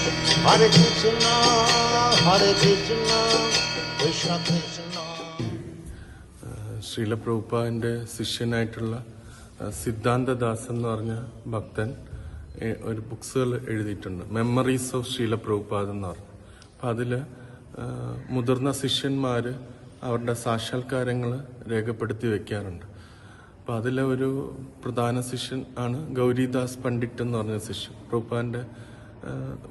Hare Krishna, Hare Krishna, Krishna Krishna. Srila പ്രഭുപാദിന്റെ ശിഷ്യനായിട്ടുള്ള സിദ്ധാന്തദാസ് എന്ന് പറഞ്ഞ ഭക്തൻ ഒരു ബുക്സുകൾ എഴുതിയിട്ടുണ്ട്. മെമ്മറീസ് ഓഫ് ശ്രീല പ്രഭുപാദ് എന്ന് പറഞ്ഞു. അപ്പം അതിൽ മുതിർന്ന ശിഷ്യന്മാർ അവരുടെ സാക്ഷാത്കാരങ്ങൾ രേഖപ്പെടുത്തി വെക്കാറുണ്ട്. അപ്പം അതിലെ ഒരു പ്രധാന ശിഷ്യൻ ആണ് ഗൗരിദാസ് പണ്ഡിറ്റ് എന്ന് പറഞ്ഞ ശിഷ്യൻ. പ്രഭുപാദിന്റെ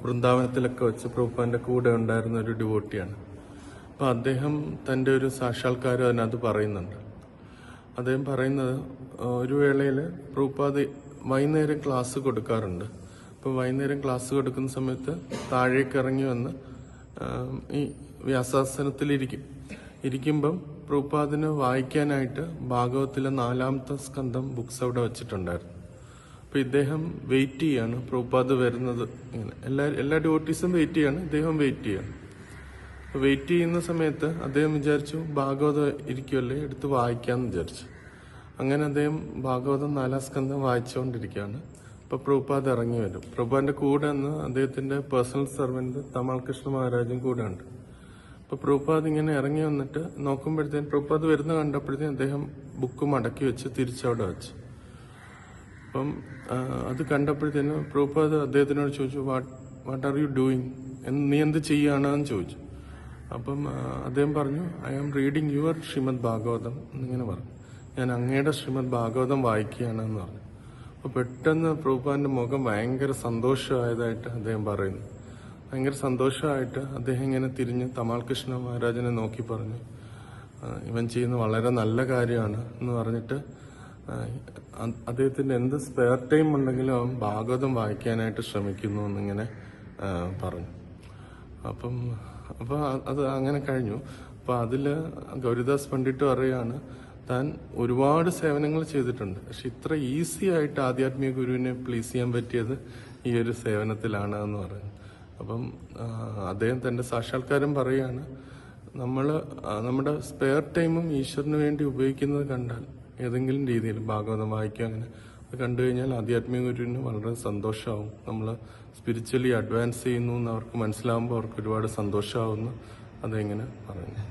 വൃന്ദാവനത്തിലൊക്കെ വെച്ച് പ്രഭുപാദിന്റെ കൂടെ ഉണ്ടായിരുന്ന ഒരു ഡിവോട്ടിയാണ്. അപ്പം അദ്ദേഹം തൻ്റെ ഒരു സാക്ഷാത്കാരം അതിനകത്ത് പറയുന്നുണ്ട്. അദ്ദേഹം പറയുന്നത്, ഒരു വേളയിൽ പ്രഭുപാദ് വൈകുന്നേരം ക്ലാസ് കൊടുക്കാറുണ്ട്. അപ്പോൾ വൈകുന്നേരം ക്ലാസ് കൊടുക്കുന്ന സമയത്ത് താഴേക്ക് ഇറങ്ങി വന്ന് ഈ വ്യാസാസനത്തിൽ ഇരിക്കുമ്പം പ്രഭുപാദിന് വായിക്കാനായിട്ട് ഭാഗവത്തിലെ 4-ാമത്തെ സ്കന്ധം ബുക്സ് അവിടെ വെച്ചിട്ടുണ്ടായിരുന്നു. അപ്പോൾ ഇദ്ദേഹം വെയിറ്റ് ചെയ്യാണ്, പ്രഭുപാദ് വരുന്നത്. ഇങ്ങനെ എല്ലാ ഡിവോട്ടീസും വെയിറ്റ് ചെയ്യാണ്, ഇദ്ദേഹം വെയിറ്റ് ചെയ്യാണ്. വെയിറ്റ് ചെയ്യുന്ന സമയത്ത് അദ്ദേഹം വിചാരിച്ചു ഭാഗവതം ഇരിക്കുമല്ലേ, എടുത്ത് വായിക്കാമെന്ന് വിചാരിച്ചു. അങ്ങനെ അദ്ദേഹം ഭാഗവതം 4-ാം സ്കന്ധം വായിച്ചുകൊണ്ടിരിക്കുകയാണ്. അപ്പോൾ പ്രഭുപാദ് ഇറങ്ങി വരും. പ്രഭുപാദിന്റെ കൂടെ നിന്ന് അദ്ദേഹത്തിന്റെ പേഴ്സണൽ സെർവന്റ് തമാൽ കൃഷ്ണ മഹാരാജും കൂടെ ഉണ്ട്. അപ്പോൾ പ്രഭുപാദ് ഇങ്ങനെ ഇറങ്ങി വന്നിട്ട് നോക്കുമ്പോഴത്തേന് പ്രഭുപാദ് വരുന്ന കണ്ടപ്പോഴത്തേന് അദ്ദേഹം ബുക്ക് മടക്കി വെച്ച് തിരിച്ചവിടെ വെച്ചു. അപ്പം അത് കണ്ടപ്പോഴത്തേന് പ്രഭുപാദ് അദ്ദേഹത്തിനോട് ചോദിച്ചു, വാട്ട് ആർ യു ഡൂയിങ്, നീ എന്ത് ചെയ്യുകയാണെന്ന് ചോദിച്ചു. അപ്പം അദ്ദേഹം പറഞ്ഞു, I am reading your Shrimad Bhagavatam എന്നിങ്ങനെ പറഞ്ഞു. ഞാൻ അങ്ങയുടെ ശ്രീമദ് ഭാഗവതം വായിക്കുകയാണെന്ന് പറഞ്ഞു. അപ്പോൾ പെട്ടെന്ന് പ്രഭുപാദിന്റെ മുഖം ഭയങ്കര സന്തോഷമായതായിട്ട് അദ്ദേഹം പറയുന്നു. ഭയങ്കര സന്തോഷമായിട്ട് അദ്ദേഹം ഇങ്ങനെ തിരിഞ്ഞ് തമാൽ കൃഷ്ണ മഹാരാജനെ നോക്കി പറഞ്ഞു, ഇവൻ ചെയ്യുന്ന വളരെ നല്ല കാര്യമാണ് എന്ന് പറഞ്ഞിട്ട് അദ്ദേഹത്തിന്റെ എന്ത് സ്പെയർ ടൈം ഉണ്ടെങ്കിലും അവൻ ഭാഗവതം വായിക്കാനായിട്ട് ശ്രമിക്കുന്നു എന്നിങ്ങനെ പറഞ്ഞു. അപ്പോൾ അത് അങ്ങനെ കഴിഞ്ഞു. അപ്പോൾ അതില് ഗൗരിദാസ് പണ്ഡിറ്റ് പറയുകയാണ്, താൻ ഒരുപാട് സേവനങ്ങൾ ചെയ്തിട്ടുണ്ട്, പക്ഷെ ഇത്ര ഈസി ആയിട്ട് ആധ്യാത്മിക ഗുരുവിനെ പ്ലീസ് ചെയ്യാൻ പറ്റിയത് ഈ ഒരു സേവനത്തിലാണ് എന്ന് പറയുന്നത്. അപ്പം അദ്ദേഹം തന്റെ സാക്ഷാത്കാരം പറയുകയാണ്, നമ്മുടെ സ്പെയർ ടൈമും ഈശ്വരന് വേണ്ടി ഉപയോഗിക്കുന്നത് കണ്ടാൽ ഏതെങ്കിലും രീതിയിൽ ഭാഗവതം വായിക്കുക, അങ്ങനെ അത് കണ്ടു കഴിഞ്ഞാൽ ആധ്യാത്മിക ഗുരുവിന് വളരെ സന്തോഷമാവും. നമ്മൾ സ്പിരിച്വലി അഡ്വാൻസ് ചെയ്യുന്നു എന്ന് അവർക്ക് മനസ്സിലാവുമ്പോൾ അവർക്ക് ഒരുപാട് സന്തോഷമാവുമെന്ന് അതെങ്ങനെ പറയുന്നു.